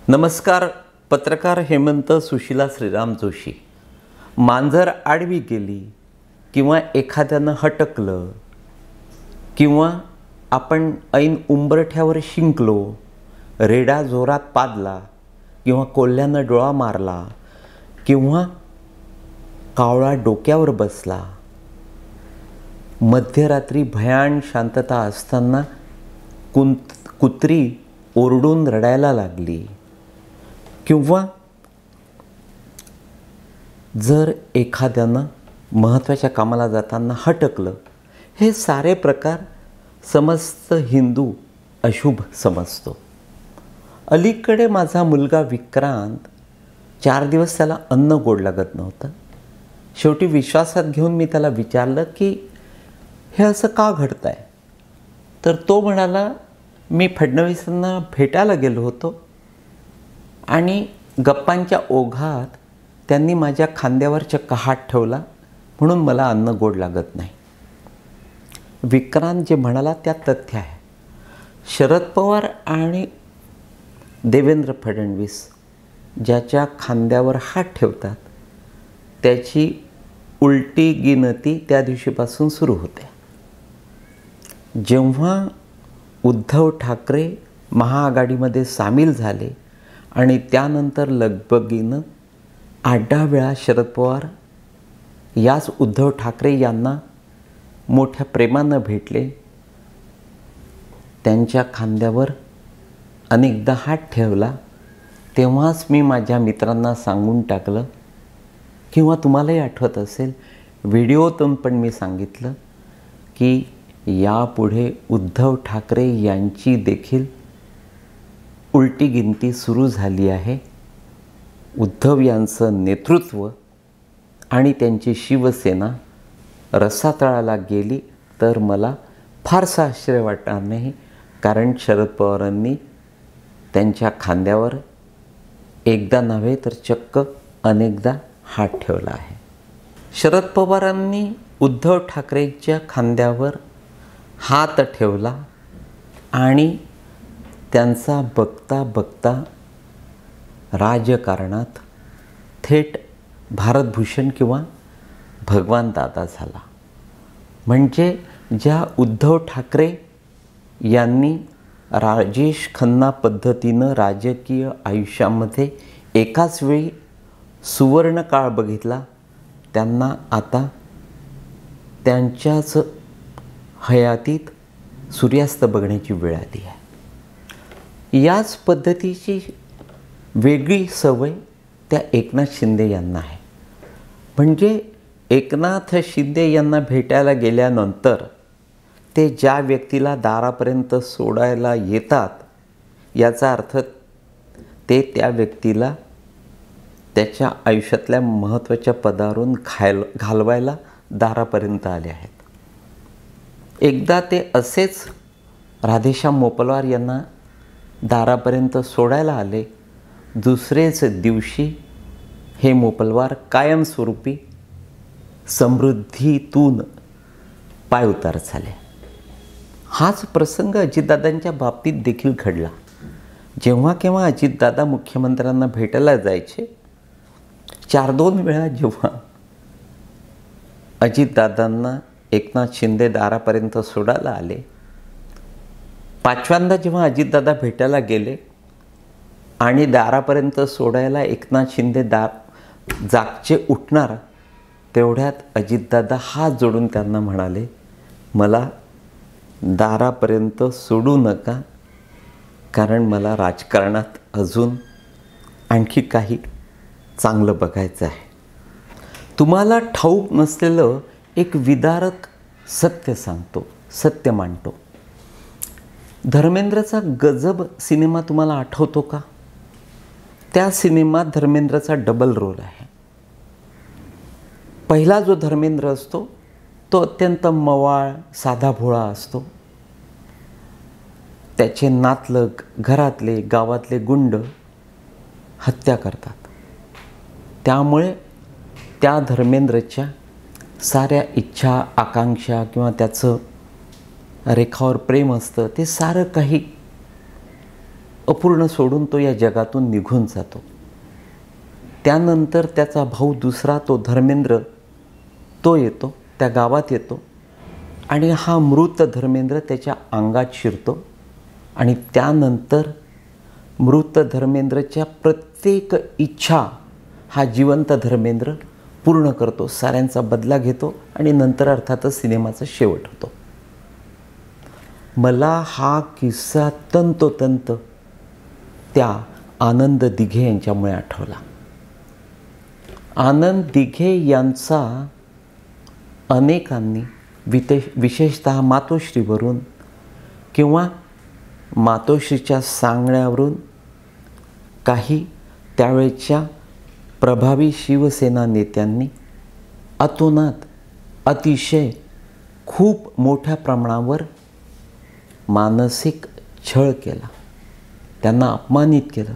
नमस्कार. पत्रकार हेमंत सुशीला श्रीराम जोशी. मांजर आडवी गेली किंवा एखाद्यानं हटकलं किंवा आपण ऐन उंबरठ्यावर शिंकलो, रेडा जोरात पादला किंवा कोल्ह्यानं डोळा मारला किंवा कावळा डोक्यावर बसला, मध्यरात्री भयान शांतता असताना कुत्री ओरडून रडायला लागली किंवा जर एखाद्यानं महत्त्वाच्या कामाला जाताना हटकलं, हे सारे प्रकार समस्त हिंदू अशुभ समजतो. अलीकडे माझा मुलगा विक्रांत 4 दिवस त्याला अन्न गोड लागत नव्हतं. शेवटी विश्वासात घेऊन मी त्याला विचारलं की हे असं का घडतं आहे. तर तो म्हणाला, मी फडणवीसांना भेटायला गेलो होतो आणि गप्पांच्या ओघात त्यांनी माझ्या खांद्यावर चक्क हात ठेवला, म्हणून मला अन्न गोड लागत नाही. विक्रांत जे म्हणाला त्यात तथ्य आहे. शरद पवार आणि देवेंद्र फडणवीस ज्याच्या खांद्यावर हात ठेवतात त्याची उलटी गिनती त्या दिवशीपासून सुरू होते. जेव्हा उद्धव ठाकरे महाआघाडीमध्ये सामील झाले आणि त्यानंतर लगबगीनं 8-10 वेळा शरद पवार याच उद्धव ठाकरे यांना मोठ्या प्रेमानं भेटले, त्यांच्या खांद्यावर अनेकदा हात ठेवला, तेव्हाच मी माझ्या मित्रांना सांगून टाकलं किंवा तुम्हालाही आठवत असेल व्हिडिओतून पण मी सांगितलं की यापुढे उद्धव ठाकरे यांची देखील उलटी गिनती सुरू झाली आहे. उद्धव यांचं नेतृत्व आणि त्यांची शिवसेना रसातळाला गेली तर मला फारसं आश्चर्य वाटणार नाही, कारण शरद पवारांनी त्यांच्या खांद्यावर एकदा नव्हे तर चक्क अनेकदा हात ठेवला आहे. शरद पवारांनी उद्धव ठाकरेंच्या खांद्यावर हात ठेवला आणि त्यांचा बघता बघता राजकारणात थेट भारतभूषण किंवा भगवान दादा झाला. म्हणजे ज्या उद्धव ठाकरे यांनी राजेश खन्ना पद्धतीनं राजकीय आयुष्यामध्ये एकाच वेळी सुवर्ण काळ बघितला, त्यांना आता त्यांच्याच हयातीत सूर्यास्त बघण्याची वेळ आली आहे. याच पद्धतीची वेगळी सवय त्या एकनाथ शिंदे यांना आहे. म्हणजे एकनाथ शिंदे यांना भेटायला गेल्यानंतर ते ज्या व्यक्तीला दारापर्यंत सोडायला येतात याचा अर्थ ते त्या व्यक्तीला त्याच्या आयुष्यातल्या महत्त्वाच्या पदावरून घालवायला दारापर्यंत आले आहेत. एकदा ते असेच राधेश्याम मोपलवार यांना दारापर्यंत सोडायला आले. दुसरेच दिवशी हे मोपलवार कायमस्वरूपी समृद्धीतून पायउतार झाले. हाच प्रसंग अजितदादांच्या बाबतीत देखील घडला. जेव्हा केव्हा अजितदादा मुख्यमंत्र्यांना भेटायला जायचे, 4-2 वेळा जेव्हा अजितदादांना एकनाथ शिंदे दारापर्यंत सोडायला आले, 5व्यांदा जेव्हा अजितदादा भेटायला गेले आणि दारापर्यंत सोडायला एकनाथ शिंदे जागचे उठणार, तेवढ्यात अजितदादा हात जोडून त्यांना म्हणाले, मला दारापर्यंत सोडू नका, कारण मला राजकारणात अजून आणखी काही चांगलं बघायचं आहे. तुम्हाला ठाऊक नसलेलं एक विदारक सत्य सांगतो, सत्य मांडतो. धर्मेंद्रचा गजब सिनेमा तुम्हाला आठवतो का? त्या सिनेमात धर्मेंद्रचा डबल रोल आहे. पहिला जो धर्मेंद्र असतो तो अत्यंत मवाळ साधा भोळा असतो. त्याचे नातलग, घरातले, गावातले गुंड हत्या करतात. त्यामुळे त्या धर्मेंद्रच्या साऱ्या इच्छा, आकांक्षा किंवा त्याचं रेखावर प्रेम असतं ते सारं काही अपूर्ण सोडून तो या जगातून निघून जातो. त्यानंतर त्याचा भाऊ दुसरा तो धर्मेंद्र तो येतो, त्या गावात येतो आणि हा मृत धर्मेंद्र त्याच्या अंगात शिरतो आणि त्यानंतर मृत धर्मेंद्रच्या प्रत्येक इच्छा हा जिवंत धर्मेंद्र पूर्ण करतो, साऱ्यांचा बदला घेतो आणि नंतर अर्थातच सिनेमाचा शेवट होतो. मला हा किस्सा तंतोतंत त्या आनंद दिघे यांच्यामुळे आठवला. आनंद दिघे यांचा अनेकांनी विशेषतः मातोश्रीवरून किंवा मातोश्रीच्या सांगण्यावरून काही त्यावेळच्या प्रभावी शिवसेना नेत्यांनी अतोनात अतिशय खूप मोठ्या प्रमाणावर मानसिक छळ केला, त्यांना अपमानित केलं,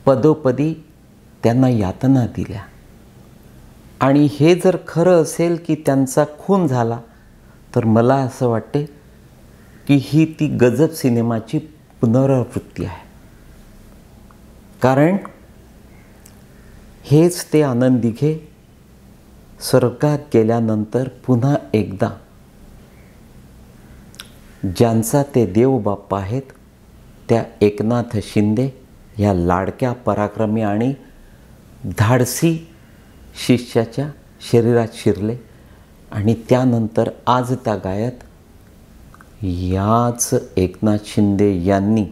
पदोपदी त्यांना यातना दिल्या. आणि हे जर खरं असेल की त्यांचा खून झाला तर मला असं वाटते की ही ती गजब सिनेमाची पुनरावृत्ती आहे. कारण हेच ते आनंद दिघे स्वर्गात गेल्यानंतर पुन्हा एकदा ज्यांचा ते देवबाप्पा आहेत त्या एकनाथ शिंदे ह्या लाडक्या पराक्रमी आणि धाडसी शिष्याच्या शरीरात शिरले आणि त्यानंतर आज त्या गायत याच एकनाथ शिंदे यांनी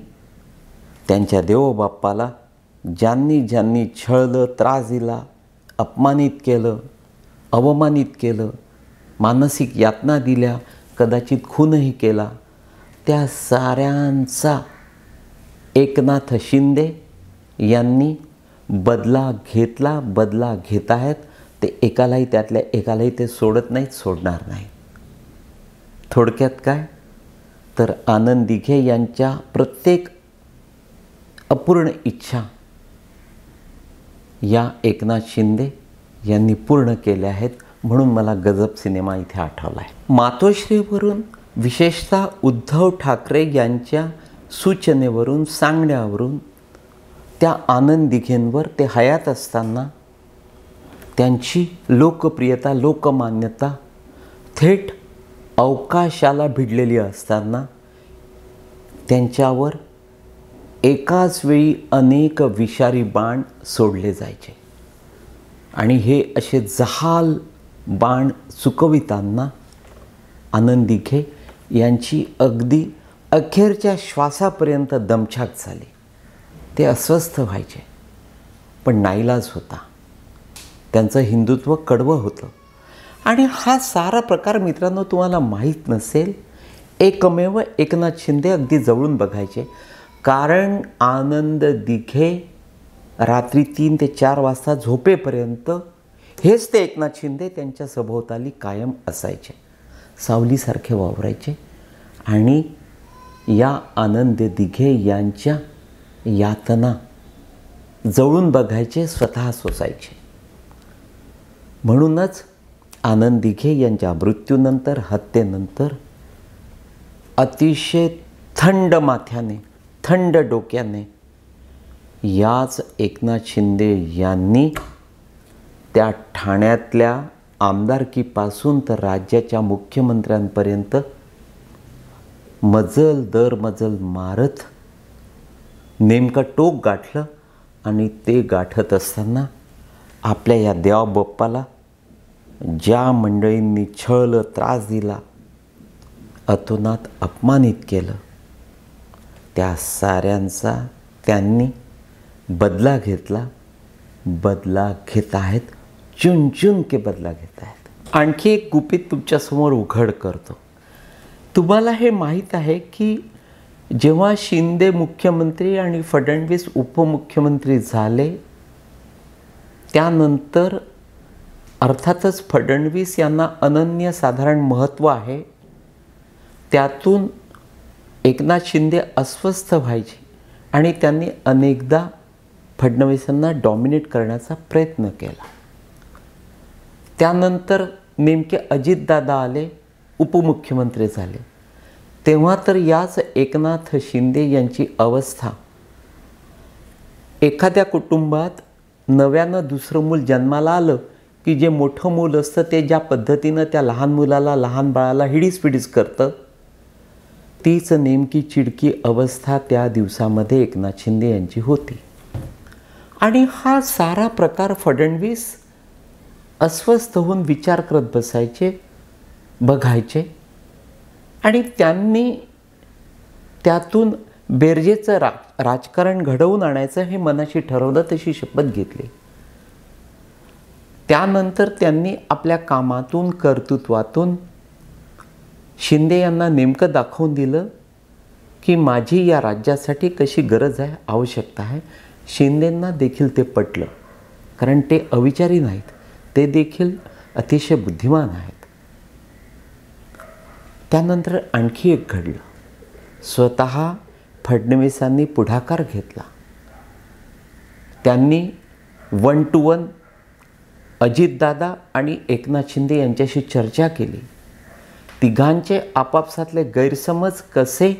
त्यांच्या देवबाप्पाला ज्यांनी ज्यांनी छळलं, त्रास दिला, अपमानित केलं, अवमानित केलं, मानसिक यातना दिल्या, कदाचित खूनही केला, त्या साऱ्यांचा एकनाथ शिंदे यांनी बदला घेतला, बदला घेत आहेत. ते एकालाही त्यातल्या एकालाही ते सोडत नाहीत, सोडणार नाही. थोडक्यात काय तर आनंद दिघे यांच्या प्रत्येक अपूर्ण इच्छा या एकनाथ शिंदे यांनी पूर्ण केल्या आहेत. म्हणून मला गजब सिनेमा इथे आठवला आहे. मातोश्रीवरून विशेषतः उद्धव ठाकरे यांच्या सूचनेवरून, सांगण्यावरून त्या आनंद दिघेंवर ते हयात असताना त्यांची लोकप्रियता, लोकमान्यता थेट अवकाशाला भिडलेली असताना त्यांच्यावर एकाच वेळी अनेक विषारी बाण सोडले जायचे आणि हे असे जहाल बाण चुकविताना आनंद दिघे यांची अगदी अखेरच्या श्वासापर्यंत दमछाक झाली. ते अस्वस्थ व्हायचे, पण नाईलाज होता. त्यांचं हिंदुत्व कडवं होतं. आणि हा सारा प्रकार मित्रांनो तुम्हाला माहीत नसेल, एकमेव एकनाथ शिंदे अगदी जवळून बघायचे. कारण आनंद दिघे रात्री 3 ते 4 वाजता झोपेपर्यंत हेच ते एकनाथ शिंदे त्यांच्या सभोवताली कायम असायचे, सावलीसारखे वावरायचे आणि या आनंद दिघे यांच्या यातना जवळून बघायचे, स्वतः सोसायचे. म्हणूनच आनंद दिघे यांच्या मृत्यूनंतर, हत्येनंतर अतिशय थंड माथ्याने, थंड डोक्याने याच एकनाथ शिंदे यांनी त्या ठाण्यातल्या आमदारकीपासून तर राज्याच्या मुख्यमंत्र्यांपर्यंत मजल दर मजल मारत नेमकं टोक गाठलं. आणि ते गाठत असताना आपल्या या देवबाप्पाला ज्या मंडळींनी छळलं, त्रास दिला, अतोनात अपमानित केलं, त्या साऱ्यांचा त्यांनी बदला घेतला, बदला घेत आहेत, चुन के बदला घेत आहेत. आणखी एक गुपित तुमच्यासमोर उघड करतो. तुम्हाला हे माहीत आहे की जेव्हा शिंदे मुख्यमंत्री आणि फडणवीस उपमुख्यमंत्री झाले त्यानंतर अर्थातच फडणवीस यांना अनन्यसाधारण महत्त्व आहे, त्यातून एकनाथ शिंदे अस्वस्थ व्हायचे आणि त्यांनी अनेकदा फडणवीसांना डॉमिनेट करण्याचा प्रयत्न केला. त्यानंतर नेमके अजितदादा आले, उपमुख्यमंत्री झाले, तेव्हा तर याच एकनाथ शिंदे यांची अवस्था एखाद्या कुटुंबात नव्यानं दुसरं मूल जन्माला आलं की जे मोठं मूल असतं ते ज्या पद्धतीनं त्या लहान मुलाला, लहान बाळाला हिडीस-पिडीस करतं, तीच नेमकी चिडकी अवस्था त्या दिवसामध्ये एकनाथ शिंदे यांची होती. आणि हा सारा प्रकार फडणवीस अस्वस्थ होऊन विचार करत बसायचे, बघायचे आणि त्यांनी त्यातून बेरजेचं राजकारण घडवून आणायचं हे मनाशी ठरवलं, तशी शपथ घेतली. त्यानंतर त्यांनी आपल्या कामातून, कर्तृत्वातून शिंदे यांना नेमकं दाखवून दिलं की माझी या राज्यासाठी कशी गरज आहे, आवश्यकता आहे. शिंदेंना देखील ते पटलं, कारण ते अविचारी नाहीत, ते देखील अतिशय बुद्धिमान आहेत. त्यानंतर आणखी एक घडलं. स्वतः फडणवीसांनी पुढाकार घेतला. त्यांनी 1 to 1 अजितदादा आणि एकनाथ शिंदे यांच्याशी चर्चा केली. तिघांचे आपापसातले गैरसमज कसे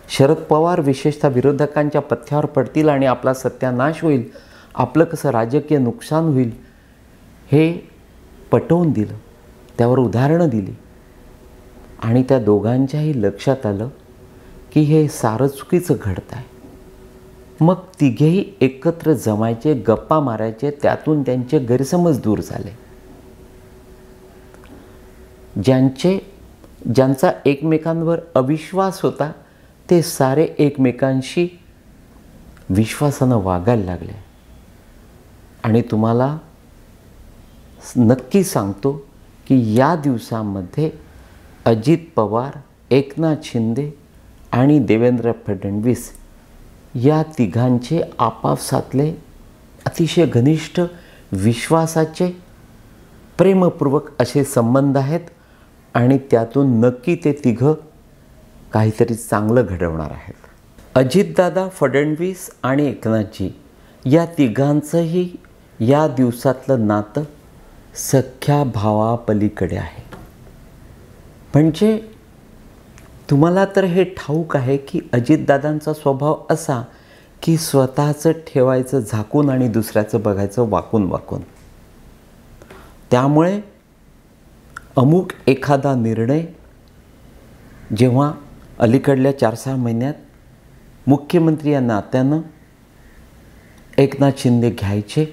शरद पवार विशेषतः विरोधकांच्या पथ्यावर पडतील आणि आपला सत्यानाश होईल, आपलं कसं राजकीय नुकसान होईल, हे पटवून दिलं. त्यावर उदाहरणं दिली आणि त्या दोघांच्याही लक्षात आलं की हे सारं चुकीचं घडत आहे. मग तिघेही एकत्र जमायचे, गप्पा मारायचे, त्यातून त्यांचे गैरसमज दूर झाले. ज्यांचा एकमेकांवर अविश्वास होता ते सारे एकमेकांशी विश्वासानं वागायला लागले. आणि तुम्हाला नक्की सांगतो की या दिवसामध्ये अजित पवार, एकनाथ शिंदे आणि देवेंद्र फडणवीस या तिघांचे आपापसातले अतिशय घनिष्ठ, विश्वासाचे, प्रेमपूर्वक असे संबंध आहेत आणि त्यातून नक्की ते तिघं काहीतरी चांगलं घडवणार आहेत. अजितदादा, फडणवीस आणि एकनाथजी या तिघांचंही या दिवसातलं नातं सख्या भावापलीकडे आहे. म्हणजे तुम्हाला तर हे ठाऊक आहे की अजितदादांचा स्वभाव असा की स्वतःचं ठेवायचं झाकून आणि दुसऱ्याचं बघायचं वाकून वाकून. त्यामुळे अमुक एखादा निर्णय जेव्हा अलीकडल्या 4-6 महिन्यात मुख्यमंत्री या नात्यानं एकनाथ शिंदे घ्यायचे,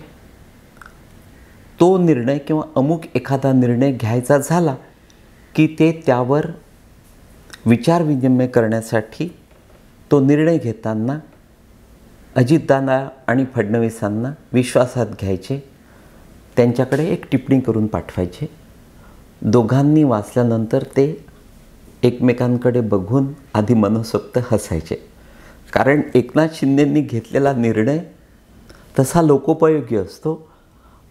तो निर्णय किंवा अमुक एखादा निर्णय घ्यायचा झाला की ते त्यावर विचारविनिमय करण्यासाठी तो निर्णय घेताना अजितदादा आणि फडणवीसांना विश्वासात घ्यायचे, त्यांच्याकडे एक टिप्पणी करून पाठवायचे. दोघांनी वाचल्यानंतर ते एकमेकांकडे बघून आधी मनसोक्त हसायचे, कारण एकनाथ शिंदेंनी घेतलेला निर्णय तसा लोकोपयोगी असतो,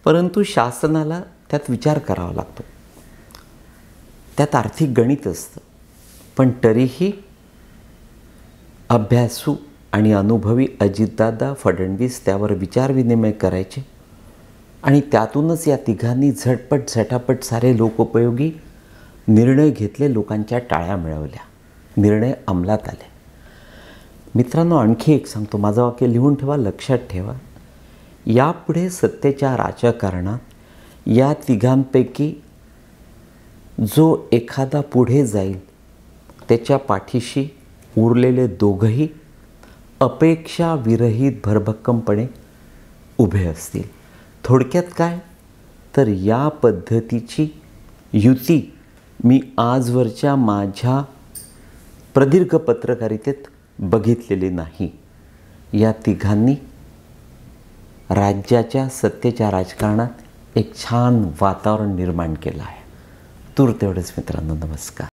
परंतु शासनाला त्यात विचार करावा लागतो, त्यात आर्थिक गणित असतं. पण तरीही अभ्यासू आणि अनुभवी अजितदादा, फडणवीस त्यावर विचारविनिमय करायचे आणि त्यातूनच या तिघांनी झटापट सारे लोकोपयोगी निर्णय घेतले, लोकांच्या टाळ्या मिळवल्या, निर्णय अंमलात आले. मित्रांनो, आणखी एक सांगतो, माझं वाक्य लिहून ठेवा, लक्षात ठेवा. यापुढे सत्तेच्या राजकारणात या तिघांपैकी जो एखादा पुढे जाईल त्याच्या पाठीशी उरलेले दोघंही अपेक्षाविरहित भरभक्कमपणे उभे असतील. थोडक्यात काय, तर या पद्धतीची युती मी आजवरच्या माझ्या प्रदीर्घ पत्रकारितेत बघितलेली नाही. या तिघांनी राज्याच्या सत्तेच्या राजकारणात एक छान वातावरण निर्माण केलं आहे. तूर्त एवढंच मित्रांनो, नमस्कार.